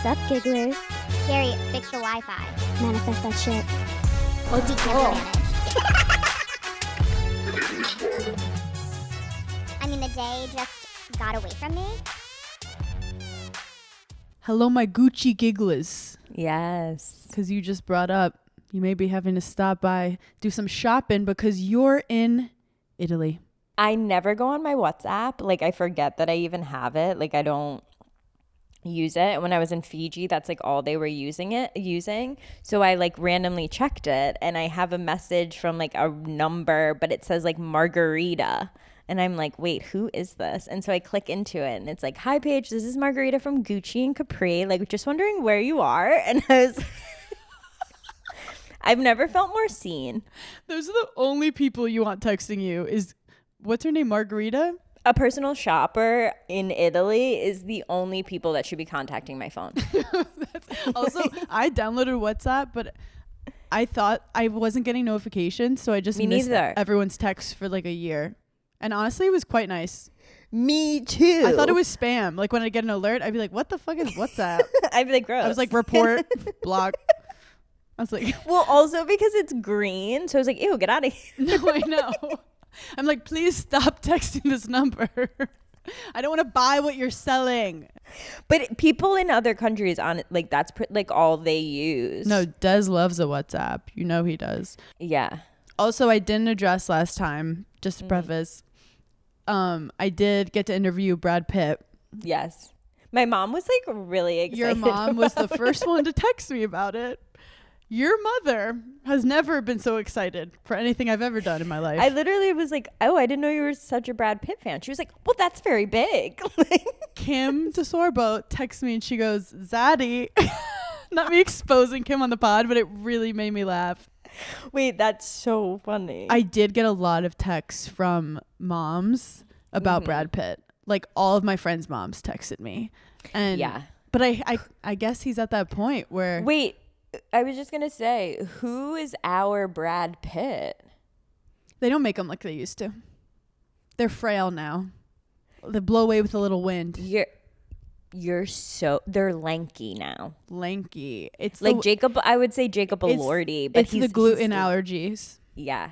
Sup, gigglers? Gary, fix the Wi-Fi. Manifest that shit. OD can't manage. I mean, the day just got away from me. Hello, my Gucci gigglers. Yes. Because you just brought up you may be having to stop by, do some shopping because you're in Italy. I never go on my WhatsApp. Like, I forget that I even have it. Like, I don't use it. When I was in Fiji, that's like all they were using. So I like randomly checked it and I have a message from like a number, but it says like Margarita. And I'm like, wait, who is this? And so I click into it and it's like, hi, Paige, this is Margarita from Gucci and Capri. Like, just wondering where you are. And I was... I've never felt more seen. Those are the only people you want texting you is, what's her name, Margarita? A personal shopper in Italy is the only people that should be contacting my phone. Also, I downloaded WhatsApp, but I thought I wasn't getting notifications, so I just missed everyone's text for like a year. And honestly, it was quite nice. Me too. I thought it was spam. Like when I get an alert, I'd be like, what the fuck is WhatsApp? I'd be like, gross. I was like, report, block. I was like, well, also because it's green. So I was like, ew, get out of here. No, I know. I'm like, please stop texting this number. I don't want to buy what you're selling. But people in other countries, on like that's like all they use. No, Des loves a WhatsApp. You know he does. Yeah. Also, I didn't address last time, just to preface. I did get to interview Brad Pitt. Yes. My mom was like really excited. Your mom was the first one to text me about it. Your mother has never been so excited for anything I've ever done in my life. I literally was like, oh, I didn't know you were such a Brad Pitt fan. She was like, well, that's very big. Kim DeSorbo texts me and she goes, Zaddy. Not me exposing Kim on the pod, but it really made me laugh. Wait, that's so funny. I did get a lot of texts from moms about Brad Pitt. Like all of my friends' moms texted me. And yeah. But I guess he's at that point where... Wait. I was just going to say, who is our Brad Pitt? They don't make them like they used to. They're frail now. They blow away with a little wind. They're lanky now. Lanky. It's like Jacob, I would say Jacob Elordi. But it's the gluten allergies. Yeah.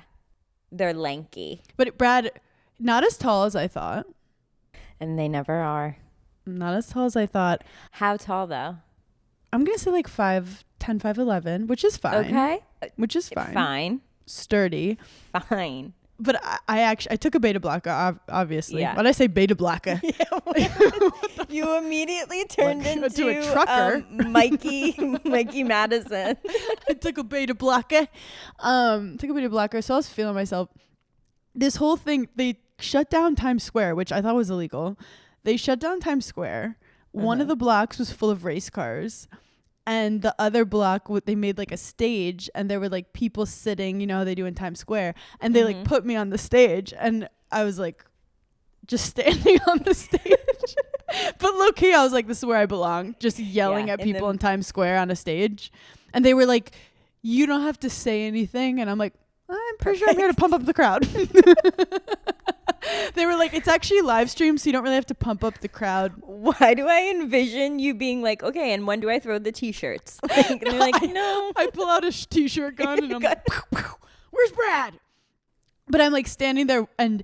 They're lanky. But Brad, not as tall as I thought. And they never are. Not as tall as I thought. How tall though? I'm going to say like 5'10", 5'11", which is fine. Okay. Which is fine. Fine. Sturdy. Fine. But I took a beta blocker, obviously. Yeah. When I say beta blocker. You immediately turned into a trucker. Mikey Madison. I took a beta blocker. So I was feeling myself. This whole thing, they shut down Times Square, which I thought was illegal. They shut down Times Square. One of the blocks was full of race cars. And the other block, they made like a stage and there were like people sitting, you know, they do in Times Square. And they like put me on the stage and I was like just standing on the stage. But low key, I was like, this is where I belong. Just yelling at people in Times Square on a stage. And they were like, you don't have to say anything. And I'm like, I'm pretty sure I'm here to pump up the crowd. They were like, it's actually live stream, so you don't really have to pump up the crowd. Why do I envision you being like, okay, and when do I throw the t-shirts? Like, and they're like, no. I pull out a t-shirt gun and I'm like, pow, pow, where's Brad? But I'm like standing there and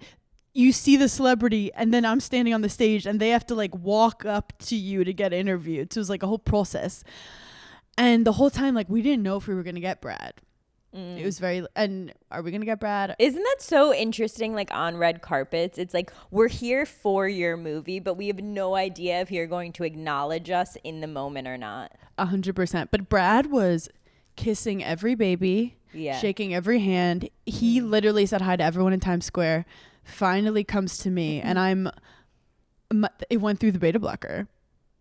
you see the celebrity and then I'm standing on the stage and they have to like walk up to you to get interviewed. So it was like a whole process. And the whole time, like, we didn't know if we were going to get Brad. It was and are we going to get Brad? Isn't that so interesting? Like on red carpets, it's like, we're here for your movie, but we have no idea if you're going to acknowledge us in the moment or not. 100%. But Brad was kissing every baby, shaking every hand. He literally said hi to everyone in Times Square, finally comes to me and it went through the beta blocker.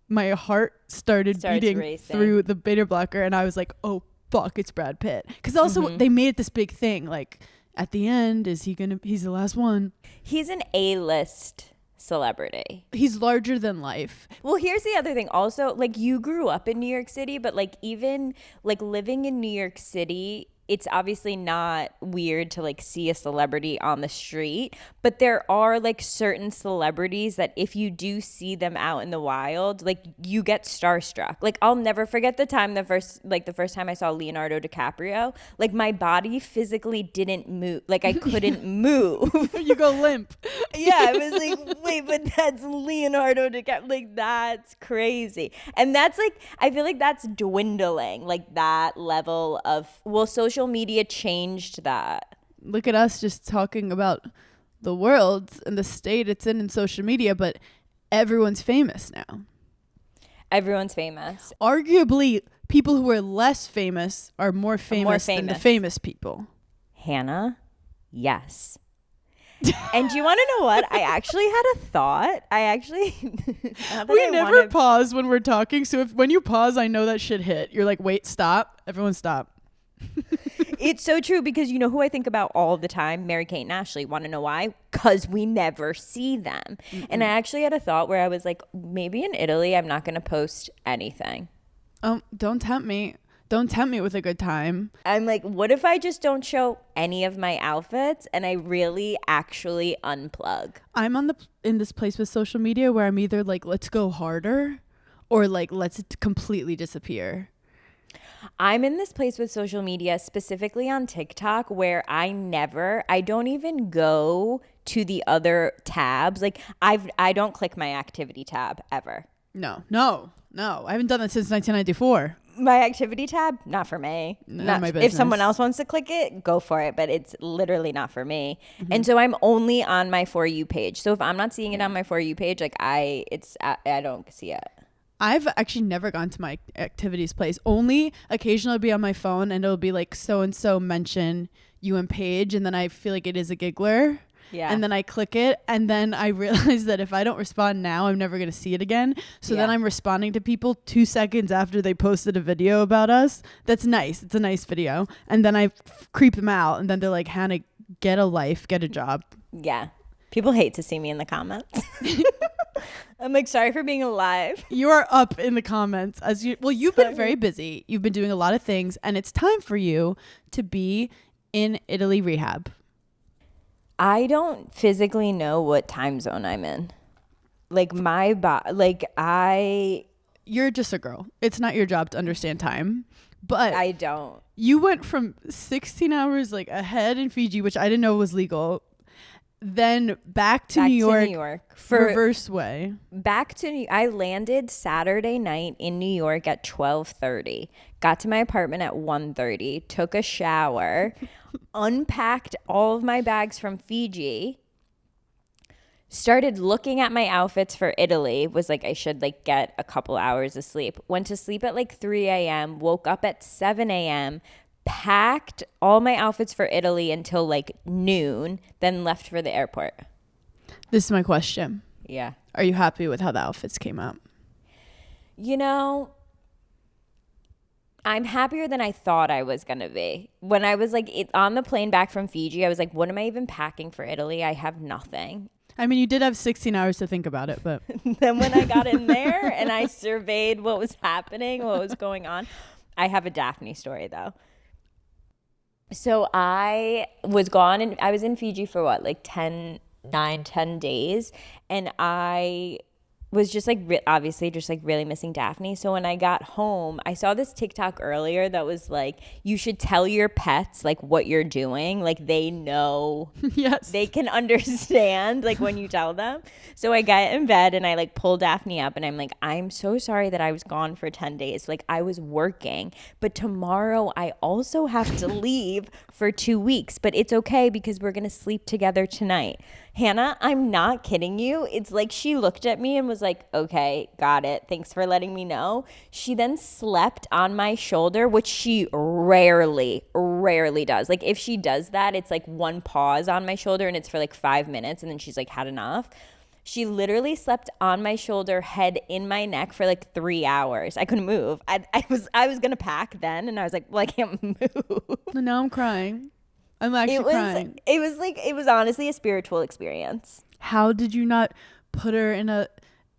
My heart started beating racing through the beta blocker and I was like, oh, fuck, it's Brad Pitt. Because also they made it this big thing. Like at the end, he's the last one. He's an A-list celebrity. He's larger than life. Well, here's the other thing. Also, like you grew up in New York City, but like even like living in New York City it's obviously not weird to like see a celebrity on the street, but there are like certain celebrities that if you do see them out in the wild, like you get starstruck. Like I'll never forget the first time I saw Leonardo DiCaprio, like my body physically didn't move. Like I couldn't move. You go limp. Yeah, I was like, wait, but that's Leonardo DiCaprio. Like that's crazy. And that's like, I feel like that's dwindling, like that level of, well, social media changed that. Look at us just talking about the world and the state it's in social media, but everyone's famous now. Everyone's famous. Arguably, people who are less famous are more famous than the famous people. Hannah, yes. And do you want to know what? I actually had a thought. We never pause when we're talking, so when you pause, I know that shit hit. You're like, wait, stop. Everyone stop. It's so true, because you know who I think about all the time? Mary-Kate and Ashley. Want to know why? Because we never see them. Mm-mm. And I actually had a thought where I was like, maybe in Italy I'm not going to post anything. Don't tempt me. Don't tempt me with a good time. I'm like, what if I just don't show any of my outfits and I really actually unplug? I'm in this place with social media where I'm either like, let's go harder, or like, let's completely disappear. I'm in this place with social media, specifically on TikTok, where I don't even go to the other tabs. Like I don't click my activity tab ever. No. I haven't done that since 1994. My activity tab, not for me. Not my business. If someone else wants to click it, go for it. But it's literally not for me. Mm-hmm. And so I'm only on my For You page. So if I'm not seeing it on my For You page, like I don't see it. I've actually never gone to my activities place. Only occasionally I'll be on my phone and it'll be like so-and-so mention you and Paige, and then I feel like it is a giggler. Yeah. And then I click it, and then I realize that if I don't respond now, I'm never going to see it again. So then I'm responding to people 2 seconds after they posted a video about us. That's nice. It's a nice video. And then I creep them out, and then they're like, Hannah, get a life, get a job. Yeah. People hate to see me in the comments. I'm like, sorry for being alive. You are up in the comments you've been very busy. You've been doing a lot of things, and it's time for you to be in Italy rehab. I don't physically know what time zone I'm in. Like you're just a girl. It's not your job to understand time. But I don't. You went from 16 hours like ahead in Fiji, which I didn't know was legal. Then back to New York for reverse way. I landed Saturday night in New York at 12:30. Got to my apartment at 1:30. Took a shower, unpacked all of my bags from Fiji. Started looking at my outfits for Italy. Was like, I should like get a couple hours of sleep. Went to sleep at like 3 a.m. Woke up at 7 a.m. Packed all my outfits for Italy until like noon, then left for the airport. This is my question. Yeah. Are you happy with how the outfits came out? You know, I'm happier than I thought I was going to be. When I was like on the plane back from Fiji, I was like, what am I even packing for Italy? I have nothing. I mean, you did have 16 hours to think about it, but then when I got in there and I surveyed what was happening, what was going on, I have a Daphne story though. So I was gone, and I was in Fiji for what, like 10 days. And I was just like, obviously just like really missing Daphne. So when I got home, I saw this TikTok earlier that was like, you should tell your pets like what you're doing. Like they know, yes, they can understand like when you tell them. So I got in bed and I like pulled Daphne up and I'm like, I'm so sorry that I was gone for 10 days. Like I was working, but tomorrow I also have to leave for 2 weeks, but it's okay because we're going to sleep together tonight. Hannah, I'm not kidding you. It's like she looked at me and was like, okay, got it. Thanks for letting me know. She then slept on my shoulder, which she rarely does. Like if she does that, it's like one pause on my shoulder and it's for like 5 minutes and then she's like had enough. She literally slept on my shoulder, head in my neck for like 3 hours. I couldn't move. I was going to pack then and I was like, well, I can't move. Now I'm crying. I'm actually crying. It was honestly a spiritual experience. How did you not put her in a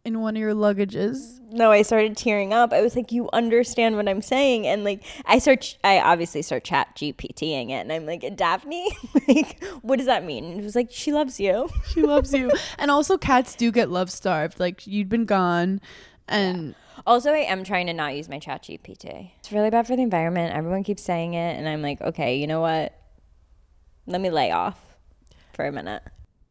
in one of your luggages. No, I started tearing up. I was like, you understand what I'm saying? And like, I obviously start chat GPTing it. And I'm like, Daphne, like, what does that mean? And it was like, she loves you. She loves you. And also cats do get love starved. Like you'd been gone and... Yeah. Also, I am trying to not use my chat GPT. It's really bad for the environment. Everyone keeps saying it. And I'm like, okay, you know what? Let me lay off for a minute.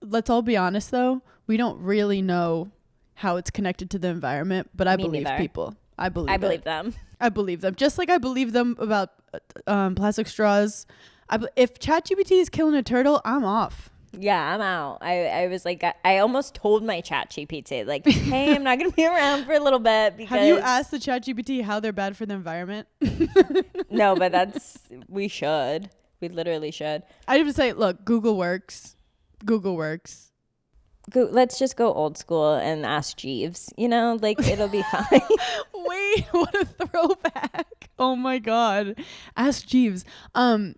Let's all be honest, though. We don't really know how it's connected to the environment, but I believe neither. people. I believe them. I believe them. Just like I believe them about plastic straws. If ChatGPT is killing a turtle, I'm off. Yeah, I'm out. I was like, I almost told my chat GPT, like, hey, I'm not going to be around for a little bit. Because have you asked the chat GPT how they're bad for the environment? No, but we should. We literally should. I have to say, look, Google works. Let's just go old school and ask Jeeves. You know, like, it'll be fine. Wait, what a throwback. Oh, my God. Ask Jeeves.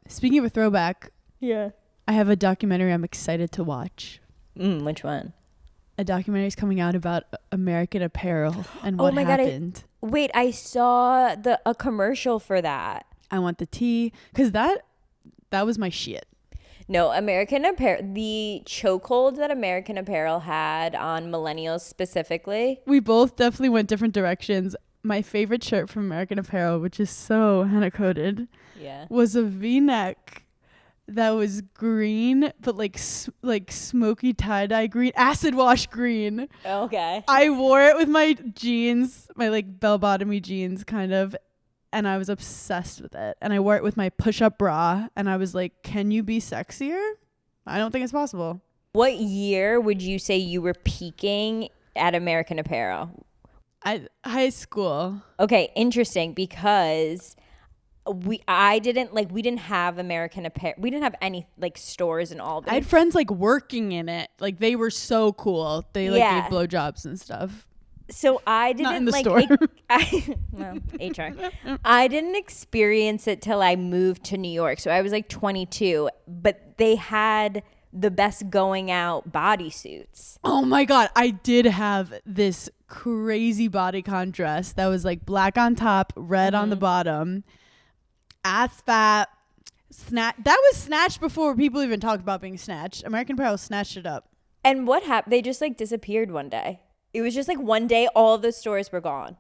Speaking of a throwback. Yeah. I have a documentary I'm excited to watch. Which one? A documentary is coming out about American Apparel and what happened. Wait, I saw a commercial for that. I want the tea because that was my shit. No, American Apparel, the chokehold that American Apparel had on millennials specifically. We both definitely went different directions. My favorite shirt from American Apparel, which is so Hannah coded, was a V-neck that was green, but like smoky tie-dye green, acid wash green. Okay. I wore it with my jeans, my like bell-bottomy jeans kind of, and I was obsessed with it. And I wore it with my push-up bra, and I was like, can you be sexier? I don't think it's possible. What year would you say you were peaking at American Apparel? High school. Okay, interesting, because we didn't have American Apparel. We didn't have any like stores in Albany. I had friends like working in it. Like they were so cool. They like gave blowjobs and stuff. So I didn't not in the like store. HR. I didn't experience it till I moved to New York. So I was like 22, but they had the best going out bodysuits. Oh my God. I did have this crazy bodycon dress that was like black on top, red on the bottom. Ass fat, that was snatched before people even talked about being snatched. American Apparel snatched it up. And what happened? They just like disappeared one day. It was just like one day all of the stores were gone.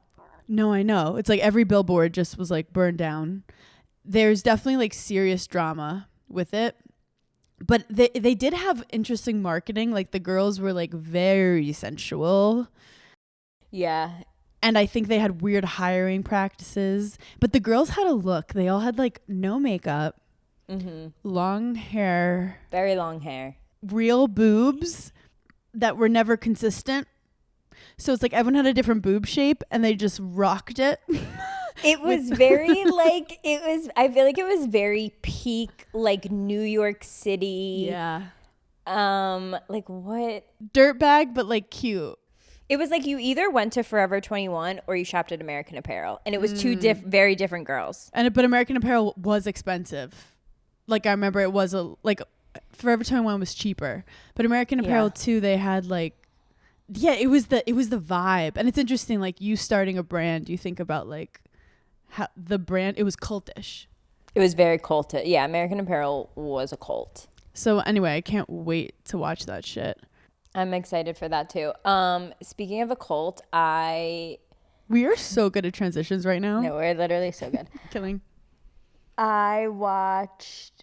No, I know. It's like every billboard just was like burned down. There's definitely like serious drama with it. But they did have interesting marketing. Like the girls were like very sensual. Yeah. And I think they had weird hiring practices. But the girls had a look. They all had like no makeup, long hair. Very long hair. Real boobs that were never consistent. So it's like everyone had a different boob shape and they just rocked it. It was very like, I feel like it was very peak like New York City. Yeah. Like what? Dirtbag, but like cute. It was like you either went to Forever 21 or you shopped at American Apparel. And it was two very different girls. But American Apparel was expensive. Like I remember it was Forever 21 was cheaper. But American Apparel too, they had like, it was the vibe. And it's interesting, like you starting a brand, you think about like how the brand, it was cultish. It was very cultish. Yeah, American Apparel was a cult. So anyway, I can't wait to watch that shit. I'm excited for that too. Speaking of a cult, we are so good at transitions right now. No, we're literally so good. Killing. Actually,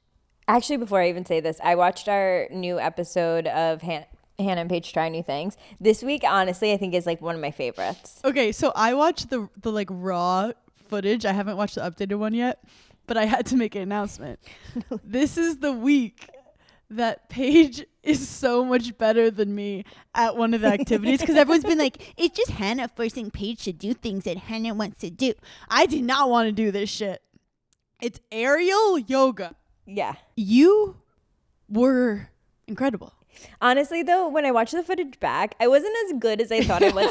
before I even say this, I watched our new episode of Hannah and Paige Try New Things. This week, honestly, I think is like one of my favorites. Okay, so I watched the like raw footage. I haven't watched the updated one yet, but I had to make an announcement. This is the week that Paige is so much better than me at one of the activities because everyone's been like, it's just Hannah forcing Paige to do things that Hannah wants to do. I did not want to do this shit. It's aerial yoga. Yeah. You were incredible. Honestly, though, when I watched the footage back, I wasn't as good as I thought I was.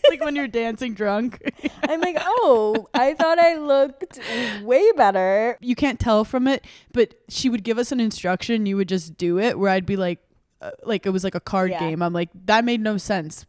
Like when you're dancing drunk. I'm like, oh, I thought I looked way better. You can't tell from it, but she would give us an instruction. You would just do it where I'd be like, like it was like a card Yeah. game. I'm like, that made no sense.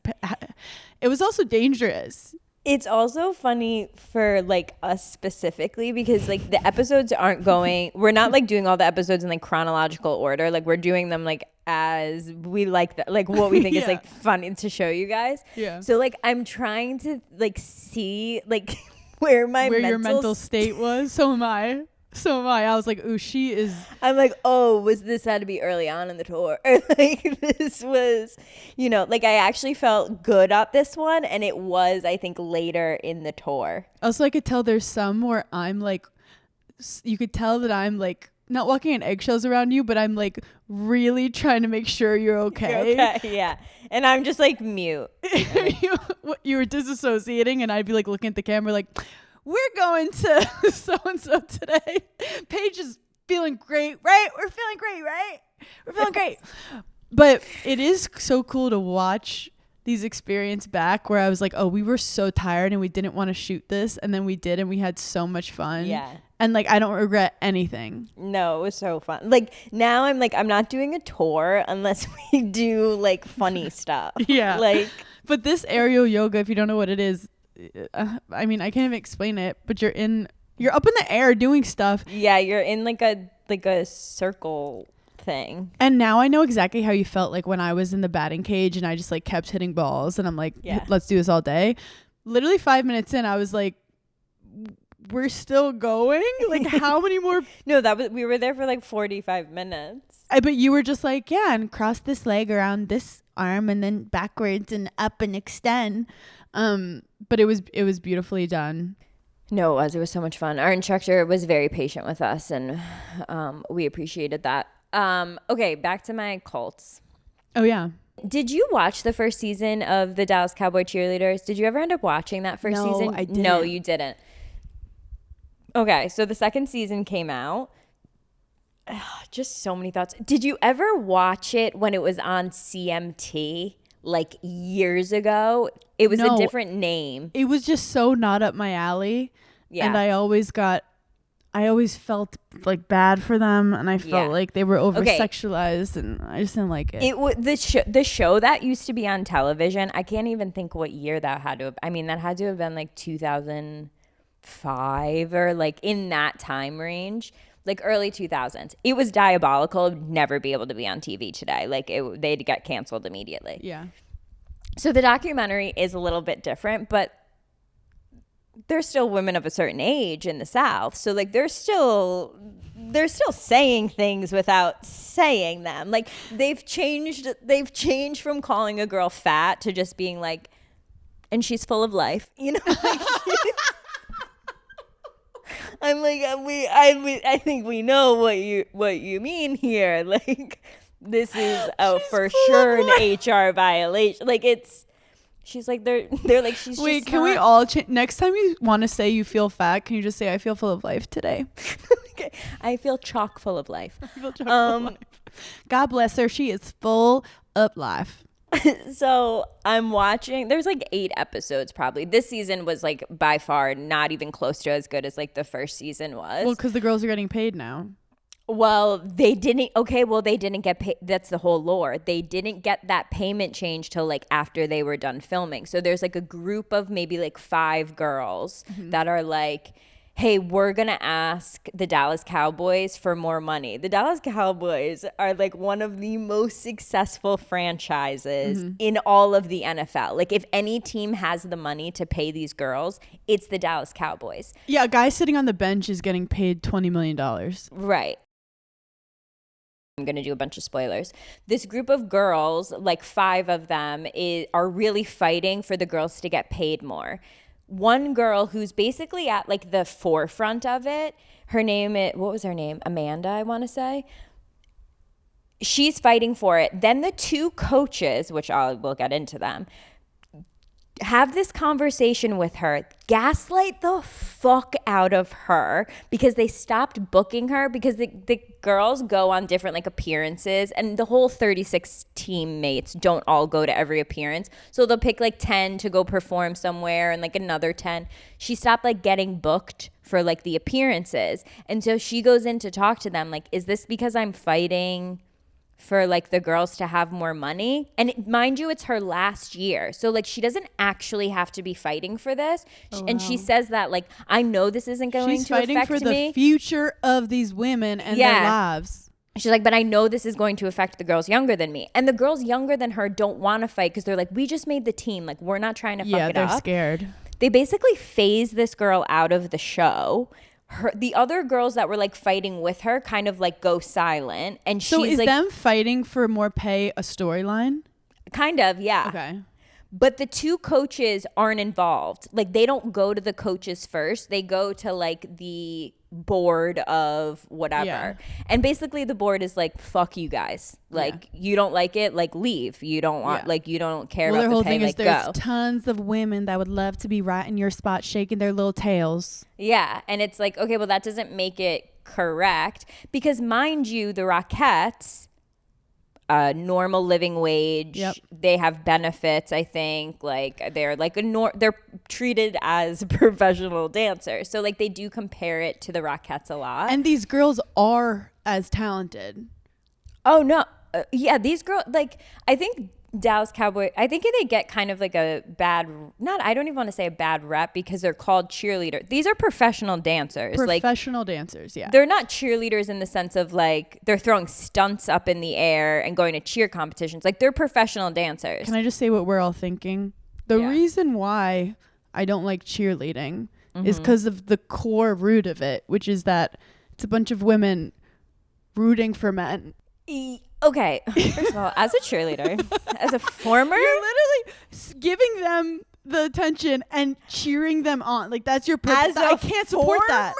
It was also dangerous. It's also funny for like us specifically because like the episodes aren't going, we're not like doing all the episodes in like chronological order. Like we're doing them like as we like that, like what we think is Yeah. like funny to show you guys. Yeah. So like I'm trying to like see like where Your mental state was. So am I. I was like, ooh, she is. I'm like, oh, was this had to be early on in the tour? Or like this was, you know, like I actually felt good at this one, and it was, I think, later in the tour. Also, I could tell there's some where I'm like, you could tell that I'm like not walking on eggshells around you, but I'm like really trying to make sure you're okay. You're okay, yeah. And I'm just like mute. You were disassociating, and I'd be like looking at the camera like, we're going to so-and-so today. Paige is feeling great, right? We're feeling great, right? We're feeling great. But it is so cool to watch these experiences back where I was like, oh, we were so tired and we didn't want to shoot this. And then we did, and we had so much fun. Yeah. And like, I don't regret anything. No, it was so fun. Like now I'm like, I'm not doing a tour unless we do like funny stuff. Yeah. Like, but this aerial yoga, if you don't know what it is, I mean, I can't even explain it, but you're up in the air doing stuff. yeah, you're in like a circle thing. And now I know exactly how you felt like when I was in the batting cage and I just like kept hitting balls and I'm like, Yeah. let's do this all day. Literally 5 minutes in, I was like, we're still going? Like how many more? No, we were there for like 45 minutes. But you were just like, yeah, and cross this leg around this arm and then backwards and up and extend. But it was beautifully done. No, it was so much fun. Our instructor was very patient with us, and we appreciated that. Okay, back to my cults. Oh yeah. Did you watch the first season of the Dallas Cowboy Cheerleaders? Did you ever end up watching that first No, season? I didn't. No, you didn't. Okay, so the second season came out. Just so many thoughts. Did you ever watch it when it was on CMT like years ago? It was No. a different name. It was just so not up my alley. Yeah. And I always felt like bad for them, and I felt Yeah. like they were over sexualized, and I just didn't like it. The show that used to be on television, I can't even think what year that had to have. I mean, that had to have been like 2005 or like in that time range, like early 2000s. It was diabolical. It would never be able to be on TV today. Like they'd get canceled immediately. Yeah. So the documentary is a little bit different, but they're still women of a certain age in the South. So like they're still saying things without saying them. Like they've changed from calling a girl fat to just being like, and she's full of life, you know? Like, I'm like, I think we know what you mean here. Like this is for sure an HR violation. Like she's like they're like she's. Wait, just can we not- all next time you want to say you feel fat, can you just say I feel full of life today? Okay. I feel chock full of life. I feel full of life. God bless her, she is full of life. So I'm watching. There's like 8 episodes probably. This season was like by far not even close to as good as like the first season was. Well, because the girls are getting paid now. Well, they didn't. Okay, well, they didn't get paid. That's the whole lore. They didn't get that payment change till like after they were done filming. So there's like a group of maybe like 5 girls that are like, hey, we're going to ask the Dallas Cowboys for more money. The Dallas Cowboys are like one of the most successful franchises in all of the NFL. Like if any team has the money to pay these girls, it's the Dallas Cowboys. Yeah, a guy sitting on the bench is getting paid $20 million. Right. I'm going to do a bunch of spoilers. This group of girls, like 5 of them, are really fighting for the girls to get paid more. One girl who's basically at like the forefront of it, what was her name? Amanda, I want to say. She's fighting for it. Then the 2 coaches, which we'll get into them, have this conversation with her, gaslight the fuck out of her because they stopped booking her because the girls go on different like appearances, and the whole 36 teammates don't all go to every appearance. So they'll pick like 10 to go perform somewhere and like another 10. She stopped like getting booked for like the appearances. And so she goes in to talk to them like, is this because I'm fighting for like the girls to have more money. And mind you, it's her last year. So like she doesn't actually have to be fighting for this. And she says that like, I know this isn't going She's to fighting affect for me. the future of these women and their lives. She's like, but I know this is going to affect the girls younger than me. And the girls younger than her don't want to fight because they're like, we just made the team. Like, we're not trying to fuck it up. Yeah, they're scared. They basically phase this girl out of the show. The other girls that were like fighting with her kind of like go silent. And so she's is like, them fighting for more pay a storyline? kind of, yeah. Okay. But the two coaches aren't involved. Like they don't go to the coaches first. They go to like the board of whatever. Yeah. And basically the board is like, fuck you guys. Like you don't like it, like leave. You don't want like you don't care Well, about their whole the pay, thing like is there's go. tons of women that would love to be right in your spot shaking their little tails. Yeah. And it's like, okay, well that doesn't make it correct. Because mind you, the Rockettes, normal living wage. Yep. They have benefits, I think. Like they're like they're treated as professional dancers. So like they do compare it to the Rockettes a lot. And these girls are as talented. Oh no. Yeah, these girls, like I think Dallas Cowboy, I think they get kind of like a bad, I don't even want to say a bad rep because they're called cheerleaders. These are professional dancers. Professional dancers, yeah. They're not cheerleaders in the sense of like they're throwing stunts up in the air and going to cheer competitions. Like they're professional dancers. Can I just say what we're all thinking? The reason why I don't like cheerleading is because of the core root of it, which is that it's a bunch of women rooting for men. Okay, first of all, as a cheerleader, as a former, you're literally giving them the attention and cheering them on. Like that's your purpose. I can't support that.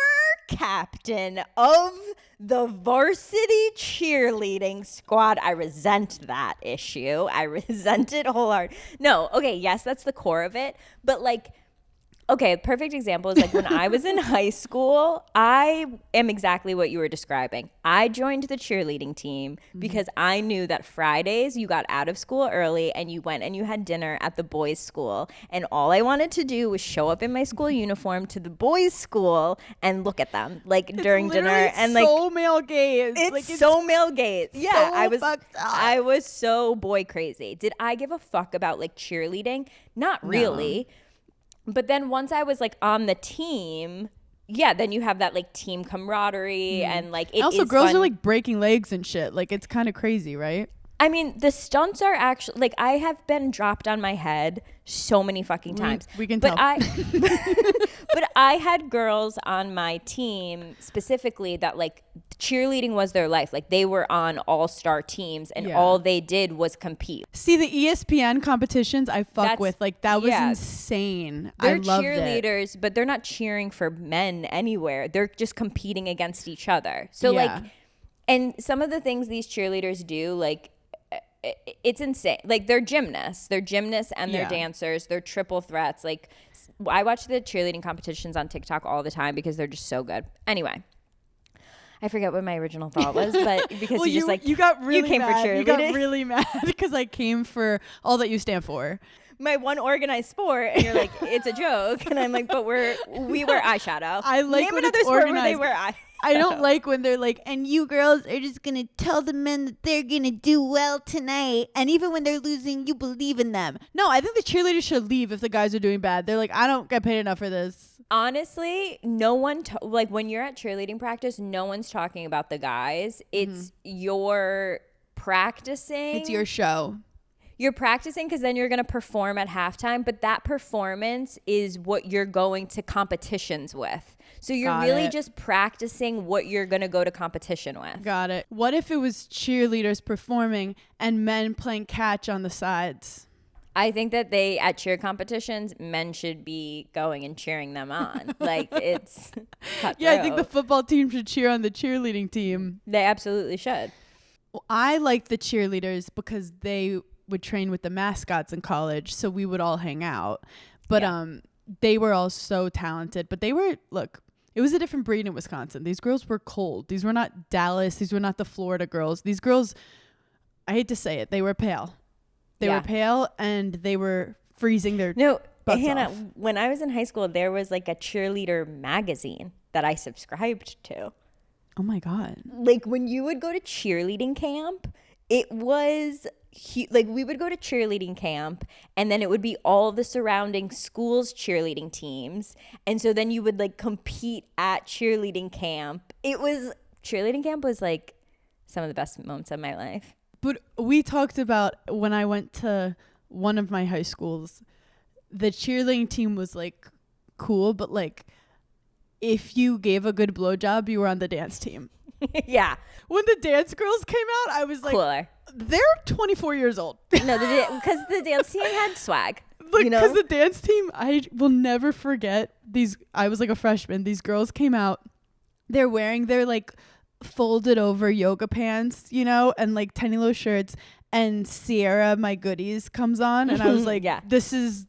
Captain of the varsity cheerleading squad, I resent that issue. I resent it wholeheartedly. No, okay, yes, that's the core of it, but like. Okay, a perfect example is like when I was in high school, I am exactly what you were describing. I joined the cheerleading team because I knew that Fridays you got out of school early and you went and you had dinner at the boys' school. And all I wanted to do was show up in my school uniform to the boys' school and look at them like during dinner. And like so male gaze. It's so male gaze. Yeah, so I was so boy crazy. Did I give a fuck about like cheerleading? Not really. But then once I was like on the team, then you have that like team camaraderie and like it also is girls fun. are like breaking legs and shit. Like it's kind of crazy, right? I mean, the stunts are actually like I have been dropped on my head so many fucking times. We can but tell. But I had girls on my team specifically that like cheerleading was their life. Like they were on all-star teams and all they did was compete. See the ESPN competitions I fuck with. Like that was insane. They're I loved cheerleaders, but they're not cheering for men anywhere. They're just competing against each other. So like, and some of the things these cheerleaders do, like it's insane. Like they're gymnasts and they're dancers. They're triple threats. Like I watch the cheerleading competitions on TikTok all the time because they're just so good. Anyway. I forget what my original thought was, but because well, you just like you got really you came mad. for cheerleading. You got really mad because I came for all that you stand for. My one organized sport, and you're like, it's a joke, and I'm like, but we wear eyeshadow. I like Name when another it's sport organized. where they wear eyeshadow. I don't like when they're like, and you girls are just gonna tell the men that they're gonna do well tonight, and even when they're losing, you believe in them. No, I think the cheerleaders should leave if the guys are doing bad. They're like, I don't get paid enough for this. Honestly, no one like when you're at cheerleading practice, no one's talking about the guys. It's your practicing. It's your show. You're practicing because then you're going to perform at halftime, but that performance is what you're going to competitions with. So you're really just practicing what you're going to go to competition with. Got it. What if it was cheerleaders performing and men playing catch on the sides? I think that at cheer competitions, men should be going and cheering them on. Like it's cutthroat. Yeah, I think the football team should cheer on the cheerleading team. They absolutely should. Well, I like the cheerleaders because they would train with the mascots in college, so we would all hang out. But they were all so talented. But it was a different breed in Wisconsin. These girls were cold. These were not Dallas. These were not the Florida girls. These girls, I hate to say it, they were pale. They were pale and they were freezing their butts Hannah, off. when I was in high school, there was like a cheerleader magazine that I subscribed to. Oh my God. Like when you would go to cheerleading camp, it was like we would go to cheerleading camp and then it would be all the surrounding schools cheerleading teams, and so then you would like compete at cheerleading camp. Cheerleading camp was like some of the best moments of my life. But we talked about when I went to one of my high schools, the cheerleading team was like cool, but like if you gave a good blowjob, you were on the dance team. Yeah. When the dance girls came out, I was like, cooler. They're 24 years old. No, because the dance team had swag. Like, you know? because the dance team, I will never forget these. I was like a freshman. These girls came out. They're wearing their like folded over yoga pants, you know, and like tiny little shirts. And Sierra, my goodies, comes on, and I was like, yeah. This is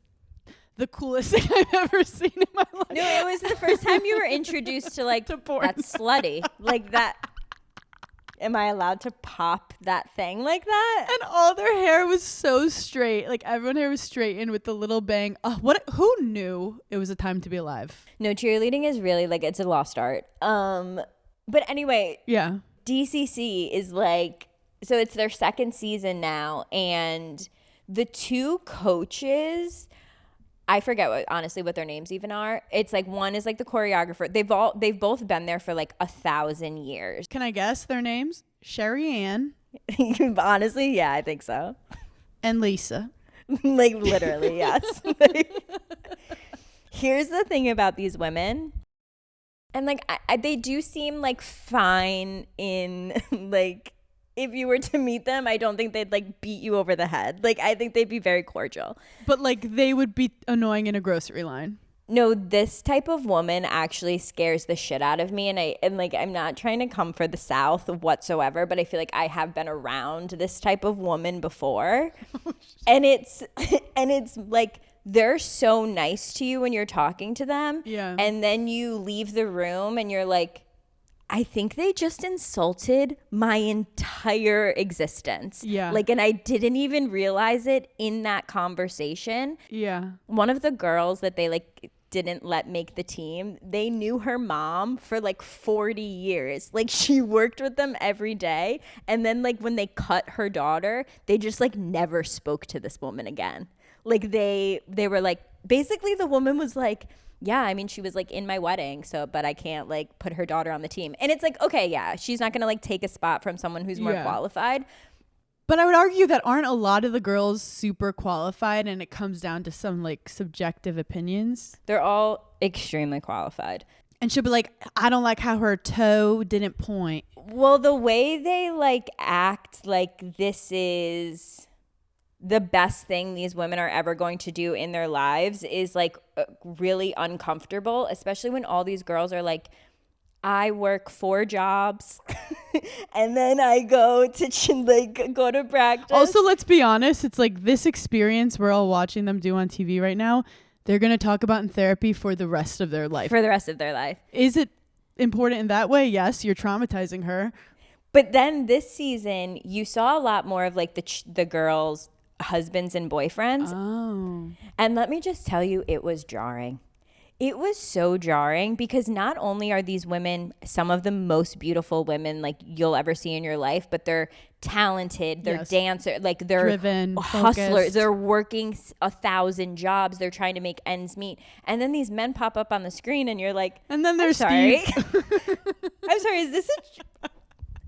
the coolest thing I've ever seen in my life. No, it was the first time you were introduced to like porn. That's slutty, like that. Am I allowed to pop that thing like that? And all their hair was so straight. Like everyone's hair was straightened with the little bang. Who knew it was a time to be alive? No, cheerleading is really like, it's a lost art. But anyway, yeah. DCC is like, so it's their second season now, and the two coaches, I forget what their names even are. It's like one is like the choreographer. They've both been there for like 1,000 years. Can I guess their names? Sherry Ann. Honestly, yeah, I think so. And Lisa. Like literally, yes. Here's the thing about these women. And like they do seem like fine in like, if you were to meet them, I don't think they'd like beat you over the head. Like I think they'd be very cordial. But like they would be annoying in a grocery line. No, this type of woman actually scares the shit out of me, and I'm not trying to come for the South whatsoever, but I feel like I have been around this type of woman before. and it's like they're so nice to you when you're talking to them. Yeah. And then you leave the room and you're like, I think they just insulted my entire existence. Yeah. Like, and I didn't even realize it in that conversation. Yeah. One of the girls that they like didn't let make the team, they knew her mom for like 40 years. Like she worked with them every day. And then like when they cut her daughter, they just like never spoke to this woman again. Like they were like, basically the woman was like, yeah, I mean, she was like in my wedding, but I can't like put her daughter on the team. And it's like, okay, yeah, she's not going to like take a spot from someone who's more qualified. But I would argue that aren't a lot of the girls super qualified, and it comes down to some like subjective opinions. They're all extremely qualified. And she'll be like, I don't like how her toe didn't point. Well, the way they like act like this is the best thing these women are ever going to do in their lives is like really uncomfortable, especially when all these girls are like, I work 4 jobs and then I go to practice. Also, let's be honest. It's like this experience we're all watching them do on TV right now, they're going to talk about in therapy for the rest of their life. For the rest of their life. Is it important in that way? Yes, you're traumatizing her. But then this season, you saw a lot more of like the girls' husbands and boyfriends. Oh. And let me just tell you, it was jarring. It was so jarring because not only are these women some of the most beautiful women like you'll ever see in your life, but they're talented, they're dancers, like they're driven, hustlers, focused. they're working 1,000 jobs, they're trying to make ends meet. And then these men pop up on the screen and you're like, and then there's sorry. Steve.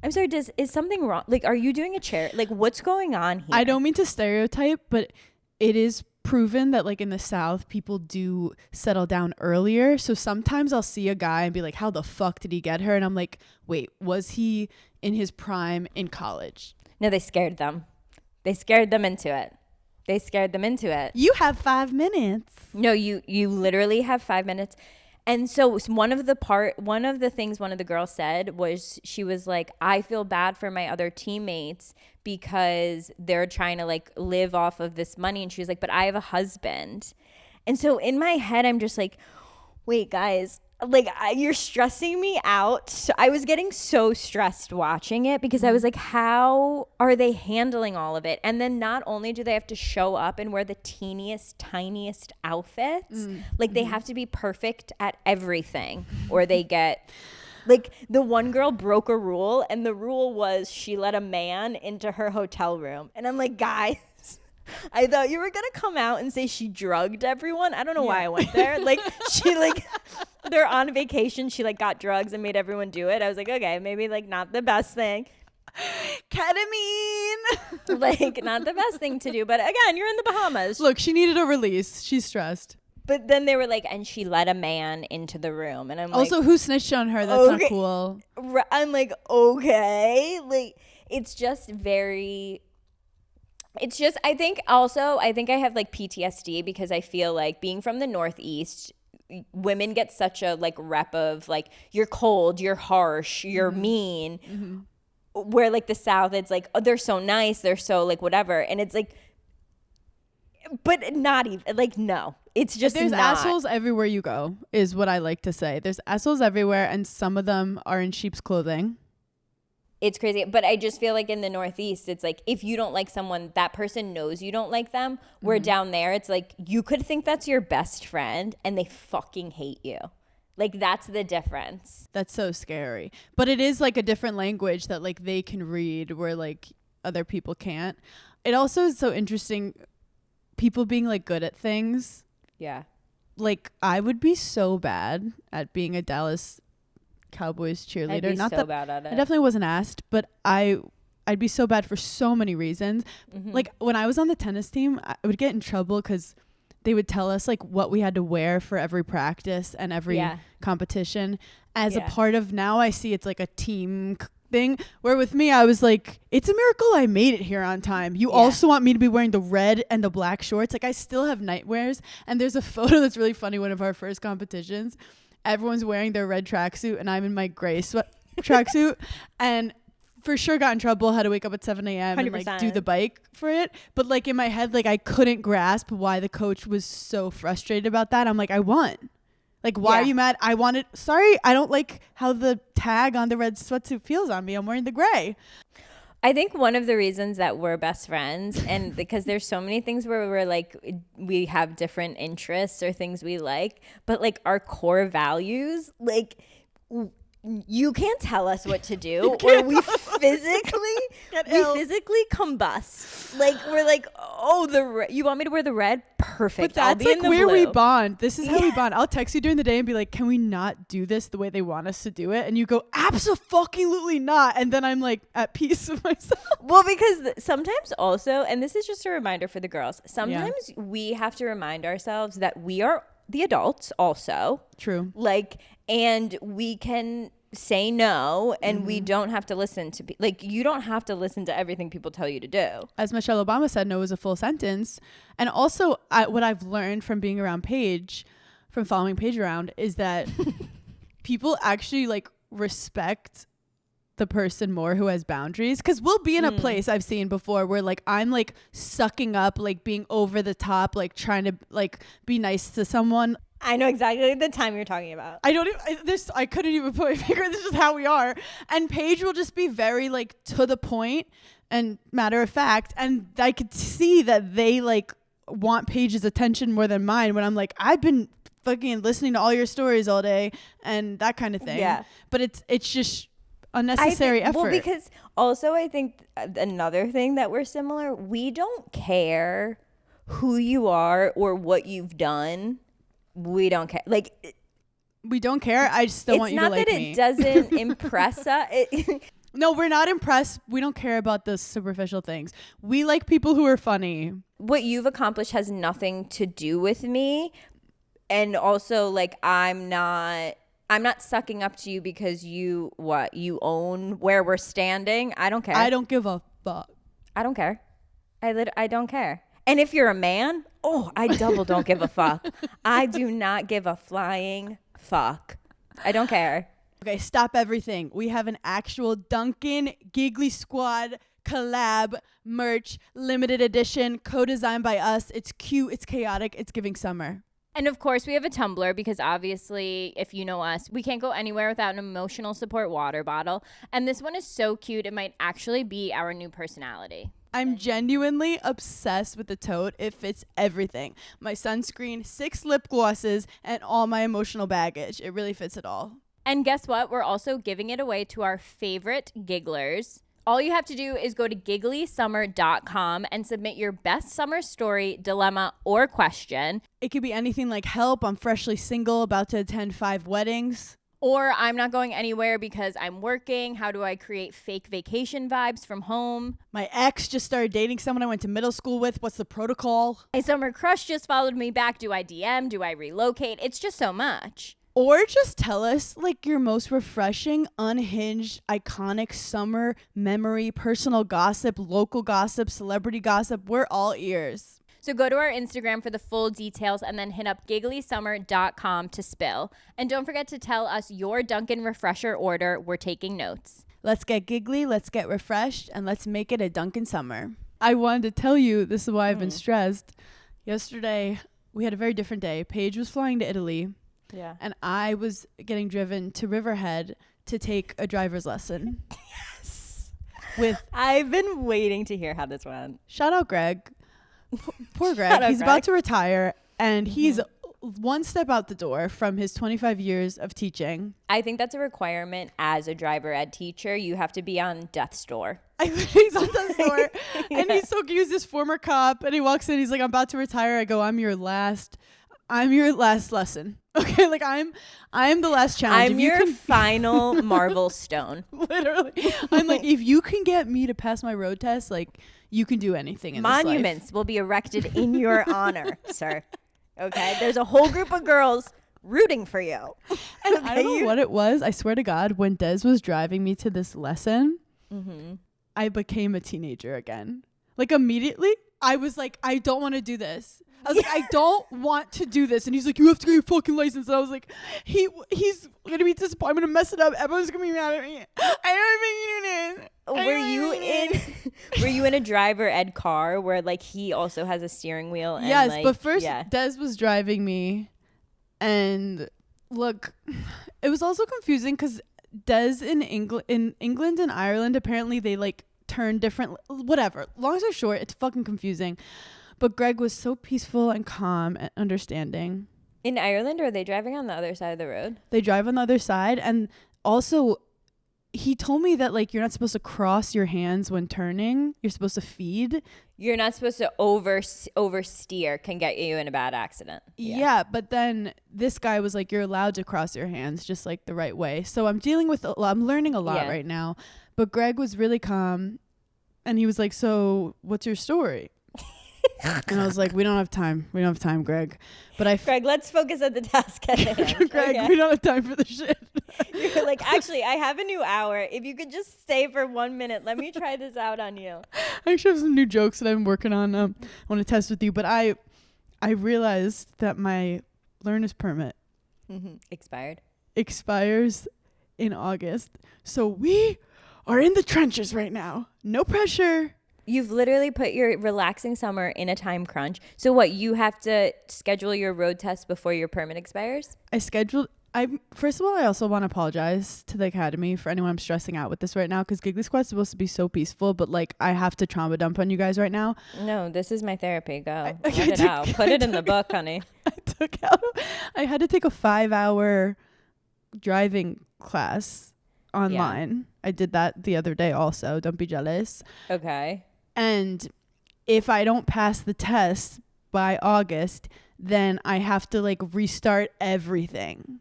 I'm sorry, is something wrong? Like, are you doing a chair? Like, what's going on here? I don't mean to stereotype, but it is proven that like in the South, people do settle down earlier. So sometimes I'll see a guy and be like, how the fuck did he get her? And I'm like, wait, was he in his prime in college? No, they scared them. They scared them into it. You have 5 minutes. No, you literally have 5 minutes. And so one of the things one of the girls said was, she was like, I feel bad for my other teammates because they're trying to like live off of this money. And she was like, but I have a husband. And so in my head, I'm just like, wait, guys, like you're stressing me out. So I was getting so stressed watching it because I was like, how are they handling all of it? And then not only do they have to show up and wear the teeniest, tiniest outfits, like they have to be perfect at everything or they get Like the one girl broke a rule, and the rule was she let a man into her hotel room. And I'm like, guys, I thought you were going to come out and say she drugged everyone. I don't know why I went there. Like she like, they're on vacation. She like got drugs and made everyone do it. I was like, okay, maybe like not the best thing. Ketamine. Like not the best thing to do. But again, you're in the Bahamas. Look, she needed a release. She's stressed. But then they were like, and she let a man into the room. And I'm Also, like, who snitched on her? That's not cool. I'm like, okay. Like, it's just very, it's just, I think I have like PTSD because I feel like being from the Northeast, women get such a like rep of like, you're cold, you're harsh, you're mean. Mm-hmm. Where like the South, it's like, oh, they're so nice, they're so like whatever. And it's like, but not even like, no. It's just there's not. assholes everywhere you go is what I like to say. There's assholes everywhere, and some of them are in sheep's clothing. It's crazy. But I just feel like in the Northeast, it's like if you don't like someone, that person knows you don't like them. Where down there, it's like you could think that's your best friend and they fucking hate you. Like that's the difference. That's so scary. But it is like a different language that like they can read where like other people can't. It also is so interesting, people being like good at things. Yeah. Like I would be so bad at being a Dallas Cowboys cheerleader. I'd be Not so that bad at it. I definitely wasn't asked, but I'd be so bad for so many reasons. Like when I was on the tennis team, I would get in trouble because they would tell us like what we had to wear for every practice and every competition. As a part of, now I see it's like a team thing, where with me I was like, it's a miracle I made it here on time. You also want me to be wearing the red and the black shorts? Like I still have nightwears. And there's a photo that's really funny, one of our first competitions, everyone's wearing their red tracksuit and I'm in my gray tracksuit and for sure got in trouble, had to wake up at 7 a.m. and like do the bike for it. But like in my head, like I couldn't grasp why the coach was so frustrated about that. I'm like, I won. Like, why are you mad? I don't like how the tag on the red sweatsuit feels on me. I'm wearing the gray. I think one of the reasons that we're best friends, and because there's so many things where we're like, we have different interests or things we like, but like our core values, like you can't tell us what to do, or we physically combust. Like we're like, oh, you want me to wear the red? Perfect. But that's like where we bond. This is how we bond. I'll text you during the day and be like, can we not do this the way they want us to do it? And you go, absolutely not. And then I'm like at peace with myself. Well, because sometimes also, and this is just a reminder for the girls, sometimes we have to remind ourselves that we are the adults also. True. Like, and we can say no, and we don't have to listen to like, you don't have to listen to everything people tell you to do. As Michelle Obama said, no is a full sentence. And also what I've learned from being around Paige, from following Paige around, is that people actually like respect the person more who has boundaries. Because we'll be in a place I've seen before where like I'm like sucking up, like being over the top, like trying to like be nice to someone. I know exactly the time you're talking about. I couldn't even put my finger. This is how we are. And Paige will just be very like to the point and matter of fact. And I could see that they like want Paige's attention more than mine when I'm like, I've been fucking listening to all your stories all day and that kind of thing. Yeah. But it's just unnecessary effort. Well, because also I think another thing that we're similar, we don't care who you are or what you've done. We don't care. Like, we don't care. I just still want you to like me. It's not that it doesn't impress us. No, we're not impressed. We don't care about the superficial things. We like people who are funny. What you've accomplished has nothing to do with me. And also, like, I'm not sucking up to you because you own where we're standing. I don't care. I don't give a fuck. I don't care. I don't care. And if you're a man, I double don't give a fuck. I do not give a flying fuck. I don't care. Okay, stop everything. We have an actual Duncan Giggly Squad collab merch, limited edition, co-designed by us. It's cute, it's chaotic, it's giving summer. And of course, we have a Tumblr because obviously, if you know us, we can't go anywhere without an emotional support water bottle. And this one is so cute, it might actually be our new personality. I'm genuinely obsessed with the tote. It fits everything. My sunscreen, 6 lip glosses, and all my emotional baggage. It really fits it all. And guess what? We're also giving it away to our favorite gigglers. All you have to do is go to gigglysummer.com and submit your best summer story, dilemma, or question. It could be anything like, help, I'm freshly single, about to attend 5 weddings. Or I'm not going anywhere because I'm working. How do I create fake vacation vibes from home? My ex just started dating someone I went to middle school with. What's the protocol? My summer crush just followed me back. Do I DM? Do I relocate? It's just so much. Or just tell us like your most refreshing, unhinged, iconic summer memory, personal gossip, local gossip, celebrity gossip. We're all ears. So go to our Instagram for the full details and then hit up gigglysummer.com to spill. And don't forget to tell us your Duncan refresher order. We're taking notes. Let's get giggly, let's get refreshed, and let's make it a Duncan summer. I wanted to tell you, this is why I've been stressed. Yesterday, we had a very different day. Paige was flying to Italy. Yeah. And I was getting driven to Riverhead to take a driver's lesson. Yes. I've been waiting to hear how this went. Shout out Greg. Poor Greg. Shout out He's Greg. about to retire, and he's one step out the door from his 25 years of teaching. I think that's a requirement as a driver ed teacher. You have to be on death's door. He's on death's door, and he's so cute. He's this former cop, and he walks in. He's like, "I'm about to retire." I go, I'm your last lesson. Okay, like I'm the last challenge. I'm your final Marvel stone. Literally. I'm like, if you can get me to pass my road test, like you can do anything in this life. Monuments will be erected in your honor, sir. Okay? There's a whole group of girls rooting for you. And I don't know what it was. I swear to God, when Des was driving me to this lesson, I became a teenager again. Like immediately, I was like, I don't want to do this. I was like, I don't want to do this. And he's like, you have to get your fucking license. And I was like, he's going to be disappointed. I'm going to mess it up. Everyone's going to be mad at me. I don't think you do this. Were you in a driver ed car where like he also has a steering wheel? And, yes, like, but first Des was driving me. And look, it was also confusing because Des in England and Ireland, apparently they like turn different, whatever. Long story short, it's fucking confusing. But Greg was so peaceful and calm and understanding. In Ireland, or are they driving on the other side of the road? They drive on the other side. And also, he told me that, like, you're not supposed to cross your hands when turning. You're supposed to feed. You're not supposed to oversteer. Can get you in a bad accident. Yeah, but then this guy was like, you're allowed to cross your hands just, like, the right way. So I'm dealing with I'm learning a lot right now. But Greg was really calm. And he was like, so what's your story? And I was like, we don't have time, Greg. But Greg, let's focus at the task at hand. Greg, we don't have time for the shit. You're like, actually, I have a new hour. If you could just stay for 1 minute, let me try this out on you. I actually have some new jokes that I'm working on. I want to test with you, but I realized that my learner's permit expires in August. So we are in the trenches right now. No pressure. You've literally put your relaxing summer in a time crunch. So what, you have to schedule your road test before your permit expires? First of all, I also want to apologize to the Academy for anyone I'm stressing out with this right now, because Giggly Squad's supposed to be so peaceful, but like I have to trauma dump on you guys right now. No, this is my therapy. Go. Let it out. Put it in the book, honey. I had to take a 5-hour driving class online. Yeah. I did that the other day also. Don't be jealous. Okay. And if I don't pass the test by August, then I have to like restart everything.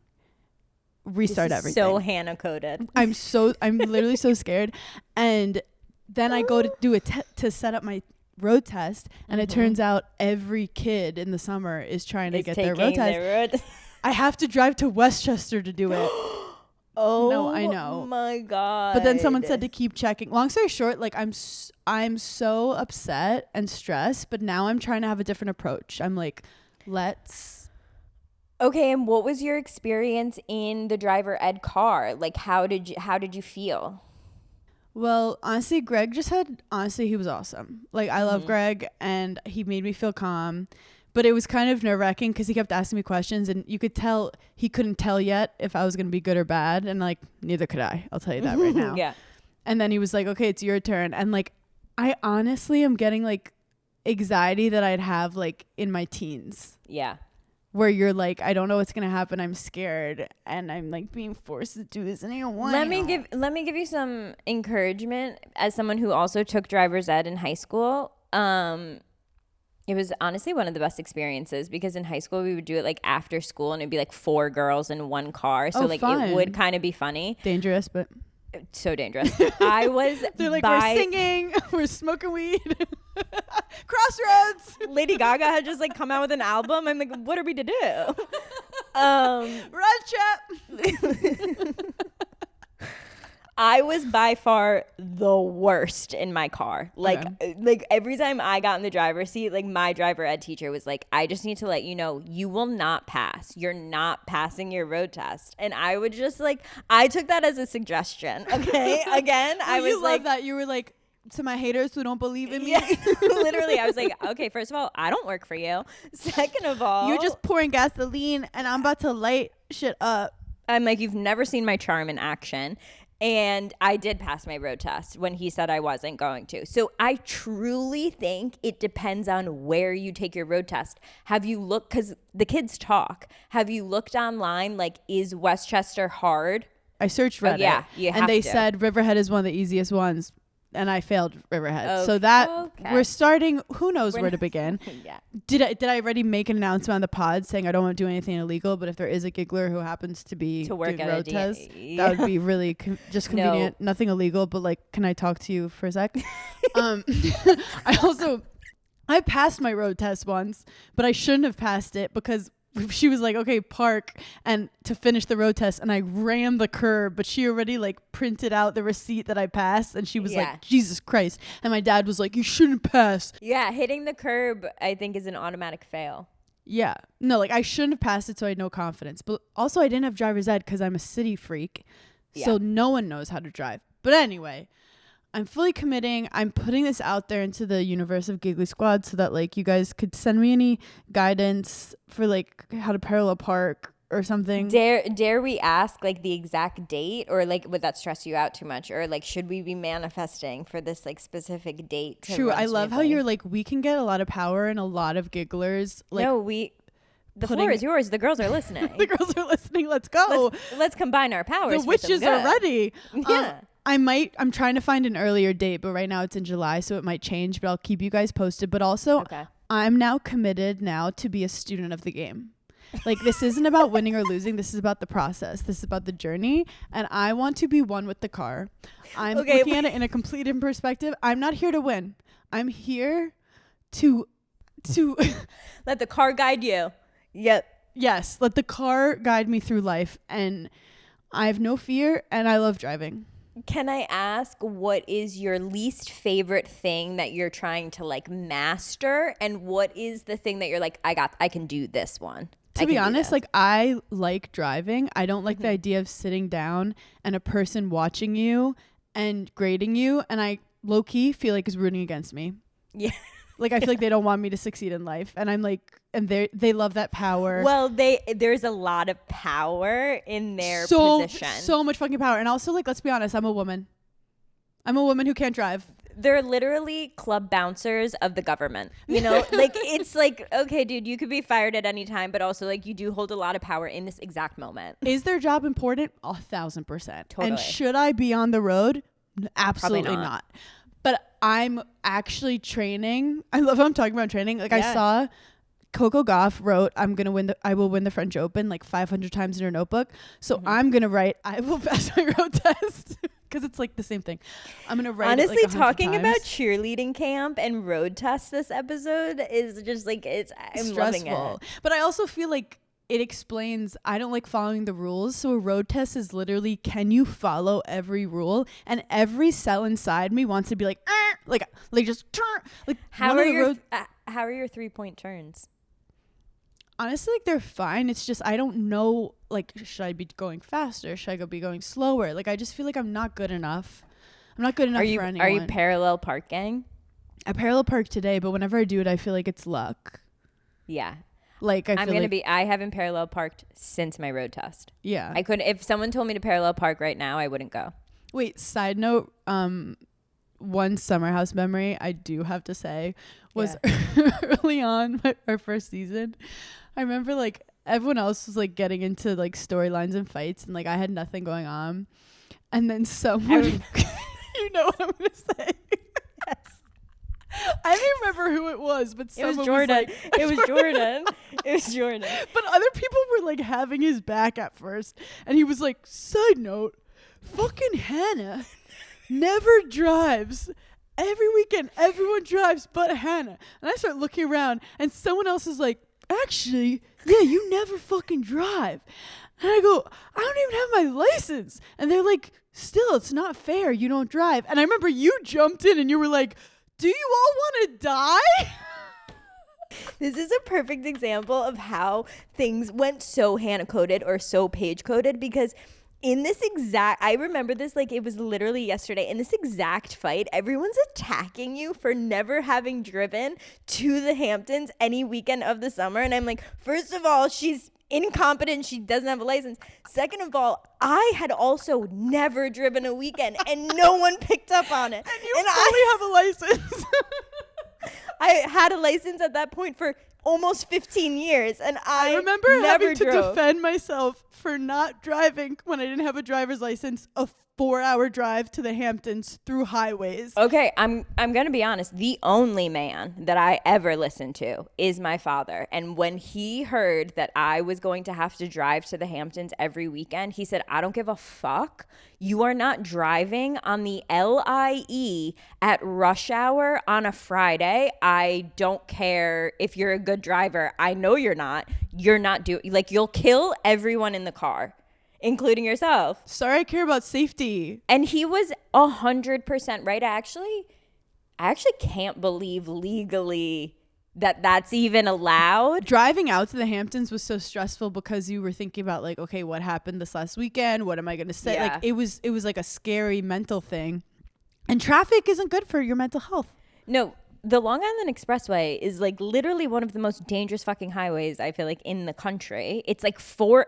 So Hannah coded. I'm literally so scared. And then I go to do to set up my road test, and it turns out every kid in the summer is trying to get their road test. I have to drive to Westchester to do it. Oh, no, I know. My God. But then someone said to keep checking. Long story short, like I'm so upset and stressed, but now I'm trying to have a different approach. I'm like, Okay, and what was your experience in the driver ed car? Like how did you feel? Well, honestly, he was awesome. Like I love Greg, and he made me feel calm. But it was kind of nerve-wracking because he kept asking me questions, and you could tell he couldn't tell yet if I was going to be good or bad. And like, neither could I. I'll tell you that right now. Yeah. And then he was like, okay, it's your turn. And like, I honestly am getting like anxiety that I'd have like in my teens. Yeah. where you're like, I don't know what's gonna happen. I'm scared, and I'm like being forced to do this, and I don't want. Let me give you some encouragement as someone who also took driver's ed in high school. It was honestly one of the best experiences because in high school we would do it like after school and it'd be like 4 girls in one car. So like fun. It would kind of be funny. Dangerous, but so dangerous. I was they're like, we're singing, we're smoking weed. Crossroads. Lady Gaga had just like come out with an album. I'm like, what are we to do? Road trip. I was by far the worst in my car. Like every time I got in the driver's seat, like my driver ed teacher was like, I just need to let you know, you will not pass. You're not passing your road test. And I would just like, I took that as a suggestion. Okay. Again, I was like, that. You were like, to my haters who don't believe in me. Yeah, literally, I was like, okay, first of all, I don't work for you. Second of all, you're just pouring gasoline and I'm about to light shit up. I'm like, you've never seen my charm in action. And I did pass my road test when he said I wasn't going to. So I truly think it depends on where you take your road test. Have you looked, because the kids talk, have you looked online, like, is Westchester hard? I searced Reddit. Yeah, you have and they to. said Riverhead is one of the easiest ones. And I failed Riverhead. So that we're starting, who knows where to begin. Yeah. Did I already make an announcement on the pod saying I don't want to do anything illegal, but if there is a giggler who happens to be doing road tests, that would be really just convenient. No. Nothing illegal, but like, can I talk to you for a sec? I passed my road test once, but I shouldn't have passed it because she was like, okay, park and to finish the road test, and I rammed the curb, but she already like printed out the receipt that I passed, and she was like, Jesus Christ. And my dad was like, you shouldn't pass. Yeah, hitting the curb I think is an automatic fail. Yeah, no, like I shouldn't have passed it, so I had no confidence, but also I didn't have driver's ed because I'm a city freak, so no one knows how to drive. But anyway, I'm fully committing. I'm putting this out there into the universe of Giggly Squad so that like you guys could send me any guidance for like how to parallel park or something. Dare we ask like the exact date, or like would that stress you out too much, or like should we be manifesting for this like specific date? True. I love how you're like, we can get a lot of power and a lot of gigglers. Like, no, the floor is yours. The girls are listening. The girls are listening. Let's go. Let's combine our powers. The witches are ready. Yeah. I'm trying to find an earlier date, but right now it's in July, so it might change, but I'll keep you guys posted. But also, I'm now committed to be a student of the game. Like, this isn't about winning or losing. This is about the process. This is about the journey. And I want to be one with the car. I'm looking at it in a complete different perspective. I'm not here to win. I'm here to let the car guide you. Yep. Yes. Let the car guide me through life. And I have no fear, and I love driving. Can I ask, what is your least favorite thing that you're trying to like master, and what is the thing that you're like, I can do this one? To be honest, like I like driving. I don't like the idea of sitting down and a person watching you and grading you, and I low key feel like is rooting against me. Yeah. Like I feel like they don't want me to succeed in life, and I'm like, and they love that power. Well, there's a lot of power in their position. So much fucking power. And also, like, let's be honest, I'm a woman who can't drive. They're literally club bouncers of the government. You know, like it's like, okay, dude, you could be fired at any time, but also like you do hold a lot of power in this exact moment. Is their job important? 1,000%. Totally. And should I be on the road? Absolutely not. But I'm actually training. I love how I'm talking about training. Like I saw Coco Gauff wrote, I will win the French Open like 500 times in her notebook. So I'm going to write, I will pass my road test. Because it's like the same thing. I'm going to write honestly, it like 100 talking times. About cheerleading camp and road tests this episode is just like, I'm stressful. Loving it. But I also feel like it explains I don't like following the rules. So a road test is literally, can you follow every rule? And every cell inside me wants to be like just like how are your 3-point turns? Honestly, like they're fine. It's just I don't know, like, should I be going faster? Should I be going slower? Like I just feel like I'm not good enough. I'm not good enough for anyone. Are you parallel parking? I parallel park today, but whenever I do it, I feel like it's luck. Yeah. Like I haven't parallel parked since my road test. Yeah. I couldn't, if someone told me to parallel park right now, I wouldn't go. Wait, side note, one summer house memory I do have to say was early on our first season. I remember like everyone else was like getting into like storylines and fights, and like I had nothing going on. And then someone, you know what I'm gonna say? Yes. I don't remember who it was, but someone was Jordan. It was Jordan. It was Jordan. But other people were like having his back at first, and he was like, "Side note, fucking Hannah never drives. Every weekend, everyone drives but Hannah." And I start looking around, and someone else is like, "Actually, yeah, you never fucking drive." And I go, "I don't even have my license." And they're like, "Still, it's not fair. You don't drive." And I remember you jumped in and you were like, "Do you all want to die?" This is a perfect example of how things went so Hannah coded or so Paige coded, because in this exact, I remember this like it was literally yesterday. In this exact fight, everyone's attacking you for never having driven to the Hamptons any weekend of the summer. And I'm like, first of all, she's incompetent. She doesn't have a license. Second of all, I had also never driven a weekend and no one picked up on it. And you fully have a license. I had a license at that point for almost 15 years, and I remember never having to drove. defend myself for not driving when I didn't have a driver's license, a 4-hour drive to the Hamptons through highways. Okay, I'm gonna be honest. The only man that I ever listened to is my father. And when he heard that I was going to have to drive to the Hamptons every weekend, he said, "I don't give a fuck. You are not driving on the LIE at rush hour on a Friday. I don't care if you're a good driver. I know you're not. You're not doing, like, you'll kill everyone in the car, including yourself." Sorry, I care about safety. And he was 100% right. I actually can't believe legally that that's even allowed. Driving out to the Hamptons was so stressful because you were thinking about like, okay, what happened this last weekend? What am I going to say? Yeah. Like it was like a scary mental thing. And traffic isn't good for your mental health. No, the Long Island Expressway is like literally one of the most dangerous fucking highways I feel like in the country. It's like four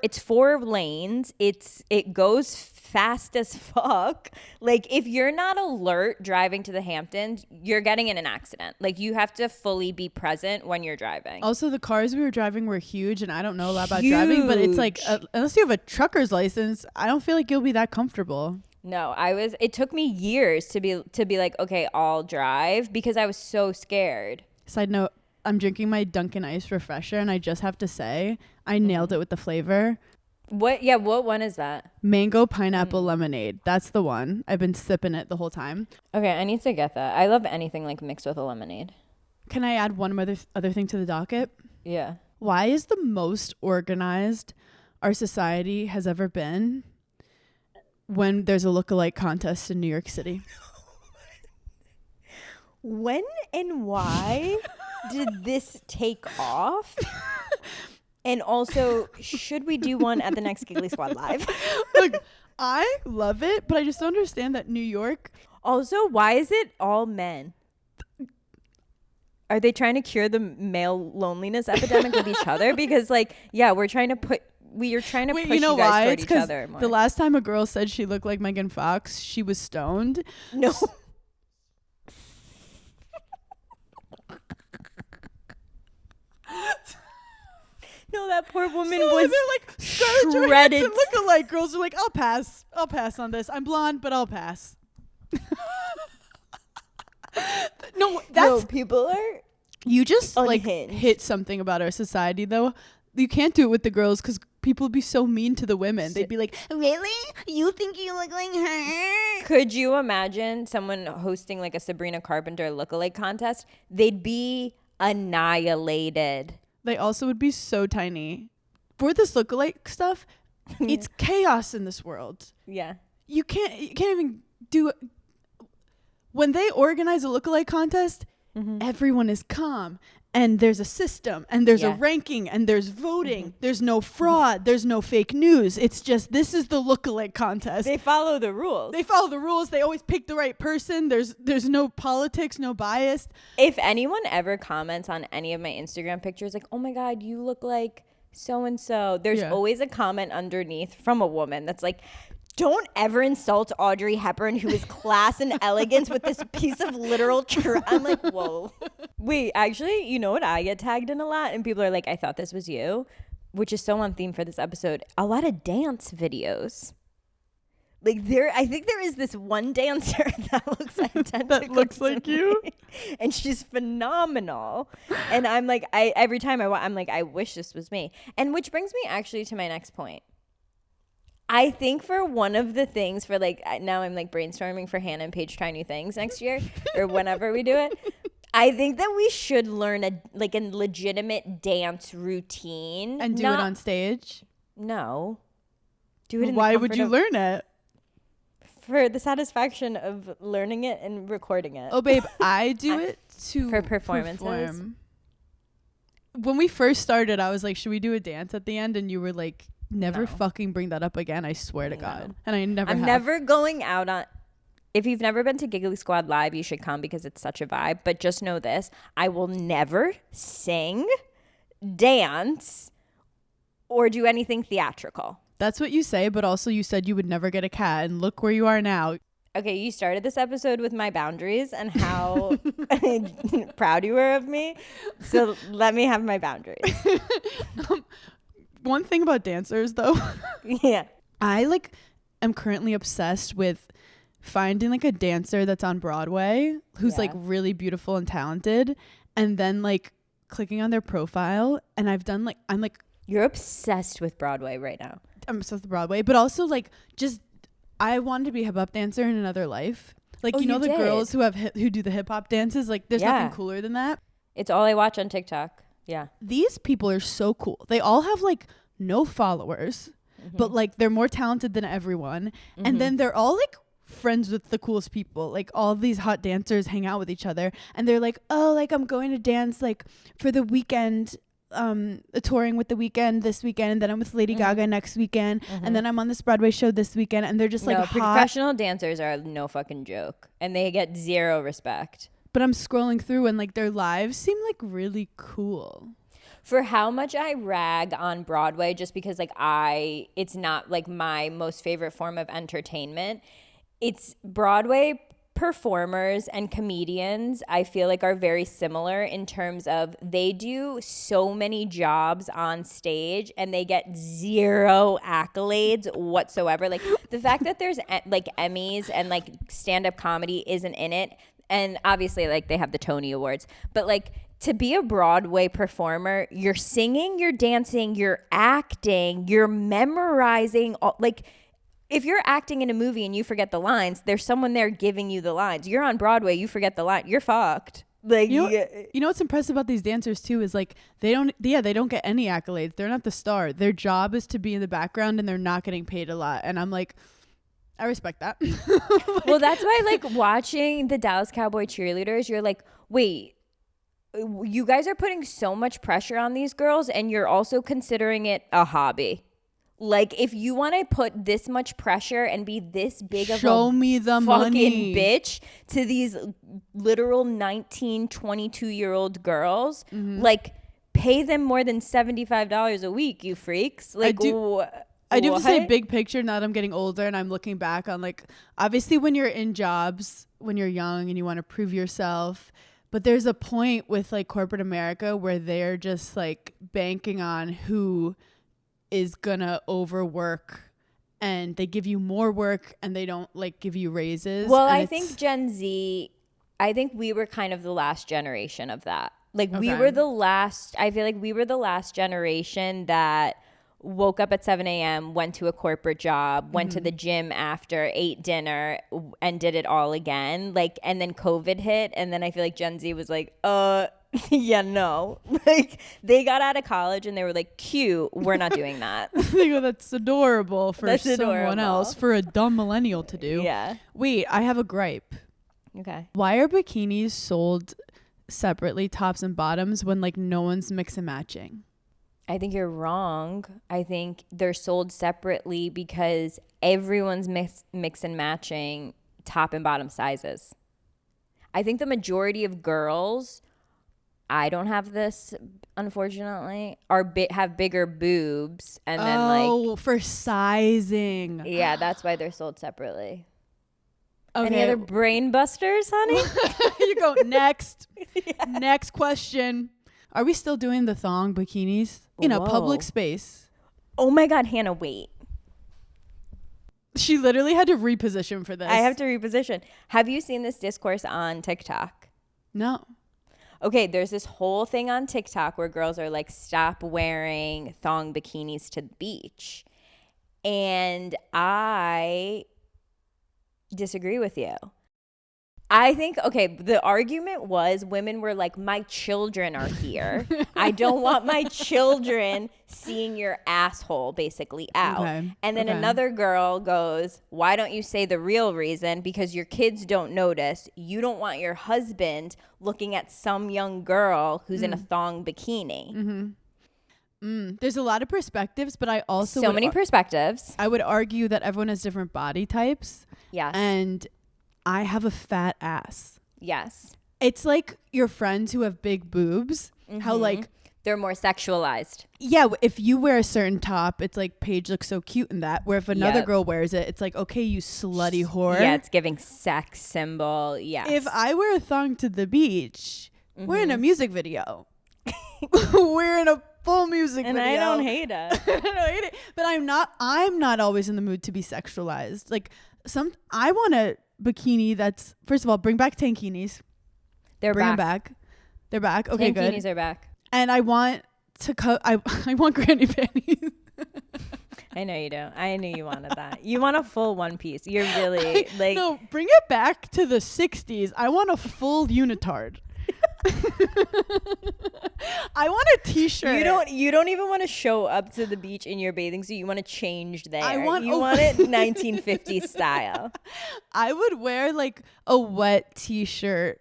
lanes. It goes fast as fuck. Like if you're not alert driving to the Hamptons, you're getting in an accident. Like you have to fully be present when you're driving. Also, the cars we were driving were huge, and I don't know a lot about driving, but it's like unless you have a trucker's license, I don't feel like you'll be that comfortable. No, it took me years to be like, okay, I'll drive, because I was so scared. Side note, I'm drinking my Duncan Ice Refresher, and I just have to say, I nailed it with the flavor. What one is that? Mango pineapple lemonade. That's the one. I've been sipping it the whole time. Okay, I need to get that. I love anything like mixed with a lemonade. Can I add one other thing to the docket? Yeah. Why is the most organized our society has ever been when there's a lookalike contest in New York City? When and why did this take off? And also, should we do one at the next Giggly Squad Live? Look, I love it, but I just don't understand that New York. Also, why is it all men? Are they trying to cure the male loneliness epidemic with each other? Because, like, yeah, we're trying to push you guys toward each other more. The last time a girl said she looked like Megan Fox, she was stoned. No. No, that poor woman was they're like Scarlett shredded. Johansson lookalike girls are like, I'll pass on this. I'm blonde, but I'll pass. No, people are you just like unhinged. hit something about our society though. You can't do it with the girls because people would be so mean to the women. They'd be like, Really? You think you look like her? Could you imagine someone hosting like a Sabrina Carpenter lookalike contest? They'd be annihilated. they also would be so tiny. For this lookalike stuff, it's chaos in this world. Yeah. You can't even do it. When they organize a lookalike contest, everyone is calm. And there's a system, and there's a ranking, and there's voting. There's no fraud. There's no fake news. It's just, this is the lookalike contest. They follow the rules. They follow the rules. They always pick the right person. There's no politics, no bias. If anyone ever comments on any of my Instagram pictures, like, oh my God, you look like so-and-so, there's always a comment underneath from a woman that's like, Don't ever insult Audrey Hepburn, who is class and elegance, with this piece of literal truth. I'm like, whoa. Wait, actually, you know what I get tagged in a lot? And people are like, I thought this was you, which is so on theme for this episode. A lot of dance videos. Like I think there is this one dancer that looks identical That looks like to you? me, and she's phenomenal. And I'm like, every time I'm like, I wish this was me. And which brings me actually to my next point. I think for one of the things for like, now I'm like brainstorming for Hannah and Paige try new things next year or whenever we do it. I think that we should learn a legitimate dance routine. And do it on stage? No. Do it in Why the would comfort you of, learn it? for the satisfaction of learning it and recording it. Oh, babe, I do it for performances. perform. When we first started, I was like, should we do a dance at the end? And you were like, never fucking bring that up again. I swear to God. And I never have. Never going out on. If you've never been to Giggly Squad Live, you should come because it's such a vibe. But just know this. I will never sing, dance, or do anything theatrical. That's what you say, but also you said you would never get a cat. And look where you are now. Okay, you started this episode with my boundaries and how proud you were of me. So let me have my boundaries. One thing about dancers, though. Yeah. I am currently obsessed with finding like a dancer that's on Broadway who's like really beautiful and talented, and then like clicking on their profile. And I'm like You're obsessed with Broadway right now. I'm obsessed with Broadway, but also like just I wanted to be a hip hop dancer in another life. Like, you know, the girls who do the hip hop dances, like there's nothing cooler than that. It's all I watch on TikTok. Yeah. These people are so cool. They all have like no followers, but like they're more talented than everyone. And then they're all like friends with the coolest people. Like all these hot dancers hang out with each other, and they're like, oh, like I'm going to dance like for the weekend, touring with the weekend this weekend, and then I'm with Lady Gaga next weekend, and then I'm on this Broadway show this weekend. And they're just like hot. Professional dancers are no fucking joke, and they get zero respect. But I'm scrolling through and like their lives seem like really cool. For how much I rag on Broadway just because like it's not like my most favorite form of entertainment. It's Broadway performers and comedians I feel like are very similar in terms of they do so many jobs on stage and they get zero accolades whatsoever. Like the fact that there's like Emmys and like stand-up comedy isn't in it. And obviously, like, they have the Tony Awards. But, like, to be a Broadway performer, you're singing, you're dancing, you're acting, you're memorizing. Like, if you're acting in a movie and you forget the lines, there's someone there giving you the lines. You're on Broadway, you forget the line. You're fucked. Like, you know what's impressive about these dancers, too, is, like, they don't get any accolades. They're not the star. Their job is to be in the background, and they're not getting paid a lot. And I'm like, I respect that. Like, well, that's why, like, watching the Dallas Cowboy cheerleaders, you're like, wait, you guys are putting so much pressure on these girls and you're also considering it a hobby. Like, if you want to put this much pressure and be this big of show me the fucking money bitch to these literal 19, 22-year-old girls, like, pay them more than $75 a week, you freaks. Like, I do have to say big picture now that I'm getting older and I'm looking back on, like, obviously when you're in jobs, when you're young and you want to prove yourself, but there's a point with like corporate America where they're just like banking on who is gonna overwork, and they give you more work and they don't like give you raises. Well, I think Gen Z, I think we were kind of the last generation of that. Like we were the last, I feel like we were the last generation that woke up at 7 a.m., went to a corporate job, went to the gym after, ate dinner, and did it all again. Like, and then COVID hit, and then I feel like Gen Z was like, yeah, no. Like, they got out of college and they were like, cute, we're not doing that. They go, that's adorable for someone else, for a dumb millennial to do. Yeah. Wait, I have a gripe. Okay. Why are bikinis sold separately, tops and bottoms, when like no one's mix and matching? I think you're wrong. I think they're sold separately because everyone's mix and matching top and bottom sizes. I think the majority of girls, I don't have this, unfortunately, have bigger boobs, and then like for sizing. yeah, that's why they're sold separately. Okay. Any other brain busters, honey? You go next. Next question. Are we still doing the thong bikinis in a public space? Oh my God, Hannah, wait. She literally had to reposition for this. I have to reposition. Have you seen this discourse on TikTok? No. Okay, there's this whole thing on TikTok where girls are like, stop wearing thong bikinis to the beach. And I disagree with you. I think, okay, the argument was women were like, my children are here. I don't want my children seeing your asshole basically out. Okay. And then another girl goes, why don't you say the real reason? Because your kids don't notice. You don't want your husband looking at some young girl who's in a thong bikini. There's a lot of perspectives, but I also So many perspectives. I would argue that everyone has different body types. Yes. And I have a fat ass. Yes. It's like your friends who have big boobs. How like they're more sexualized. yeah, if you wear a certain top, it's like Paige looks so cute in that. Where if another girl wears it, it's like, okay, you slutty whore. Yeah, it's giving sex symbol. Yeah. If I wear a thong to the beach, we're in a music video. We're in a full music and video. I don't hate it. I don't hate it. But I'm not always in the mood to be sexualized. Like I want a bikini that's, first of all, bring back tankinis. They're Bring back. them back. They're back. Okay, good. Tankinis are back. And I want to I want granny panties. I know you do. I knew you wanted that. You want a full one piece. You're really like No, bring it back to the 60s. I want a full unitard. I want a t-shirt. You don't even want to show up to the beach in your bathing suit. You want to change there. You want it 1950s style. I would wear like a wet t-shirt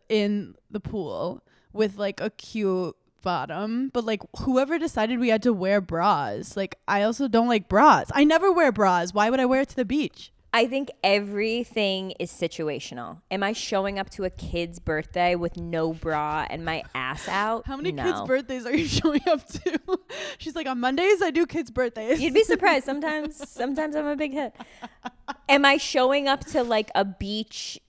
in the pool with like a cute bottom, but like whoever decided we had to wear bras, like I also don't like bras. I never wear bras. Why would I wear it to the beach? I think everything is situational. Am I showing up to a kid's birthday with no bra and my ass out? How many No. kids' birthdays are you showing up to? She's like, on Mondays I do kids' birthdays. You'd be surprised. Sometimes I'm a big hit. Am I showing up to like a beach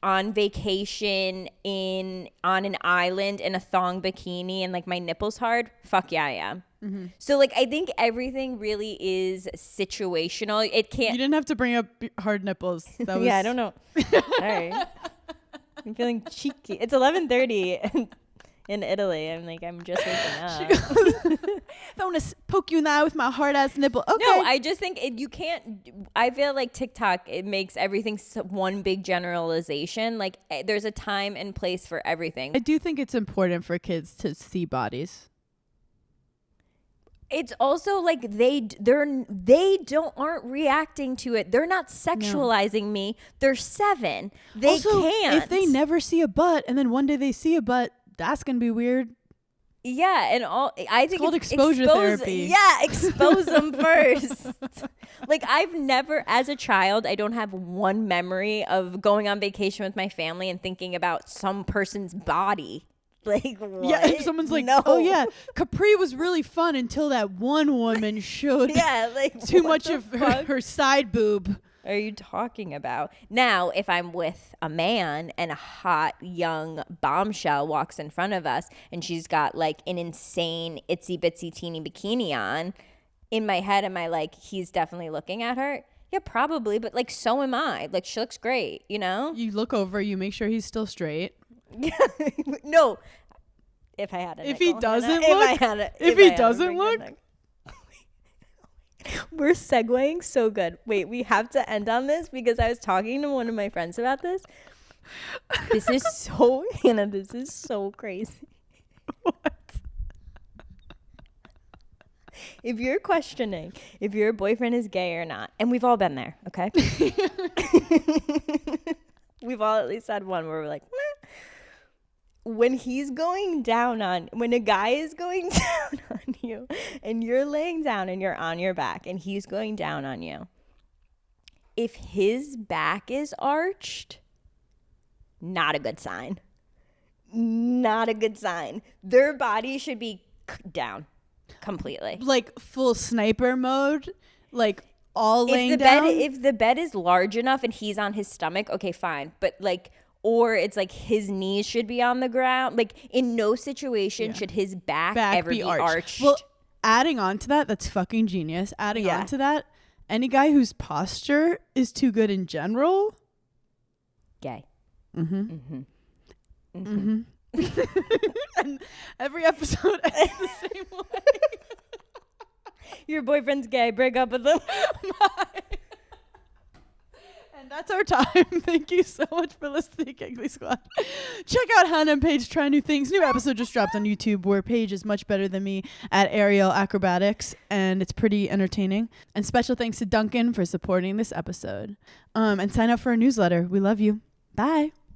on vacation on an island in a thong bikini and like my nipples hard? Fuck yeah, I am. So like I think everything really is situational. It can't. You didn't have to bring up hard nipples. That was Yeah, I don't know. Sorry, I'm feeling cheeky. It's 11:30 in Italy. I'm just waking up. If I want to poke you in the eye with my hard ass nipple. Okay. No, I just think you can't. I feel like TikTok, it makes everything one big generalization. Like there's a time and place for everything. I do think it's important for kids to see bodies. It's also like aren't reacting to it. They're not sexualizing me. They're 7. They also, can't. if they never see a butt and then one day they see a butt, that's gonna be weird. Yeah, and I think it's called exposure therapy. Yeah, expose them first. Like I've never, as a child, I don't have one memory of going on vacation with my family and thinking about some person's body. Like what? Yeah, if someone's like, No. oh yeah, Capri was really fun until that one woman showed like too what much the of fuck her side boob. are you talking about? Now, if I'm with a man and a hot young bombshell walks in front of us and she's got like an insane itsy bitsy teeny bikini on, in my head am I like, he's definitely looking at her? Yeah, probably, but like so am I. Like she looks great, you know? You look over, you make sure he's still straight. No. If I had a If he nickel, doesn't Hannah, look? If he doesn't look? We're segueing so good. Wait, we have to end on this because I was talking to one of my friends about this. This is so, Hannah, this is so crazy. What? If you're questioning if your boyfriend is gay or not, and we've all been there, okay? We've all at least had one where we're like, meh. When a guy is going down on you and you're laying down and you're on your back and he's going down on you, if his back is arched, not a good sign. not a good sign. Their body should be down completely. Like full sniper mode, like all laying If the down. bed, if the bed is large enough and he's on his stomach, okay, fine. But like, or it's like his knees should be on the ground. Like in no situation should his back ever be arched. Well, adding on to that, that's fucking genius. Adding on to that, any guy whose posture is too good in general, gay. And every episode ends the same way. Your boyfriend's gay. Break up with him. And that's our time. Thank you so much for listening, Giggly Squad. Check out Hannah and Paige Try New Things. New episode just dropped on YouTube where Paige is much better than me at aerial acrobatics, and it's pretty entertaining. And special thanks to Duncan for supporting this episode. And sign up for our newsletter. We love you. Bye.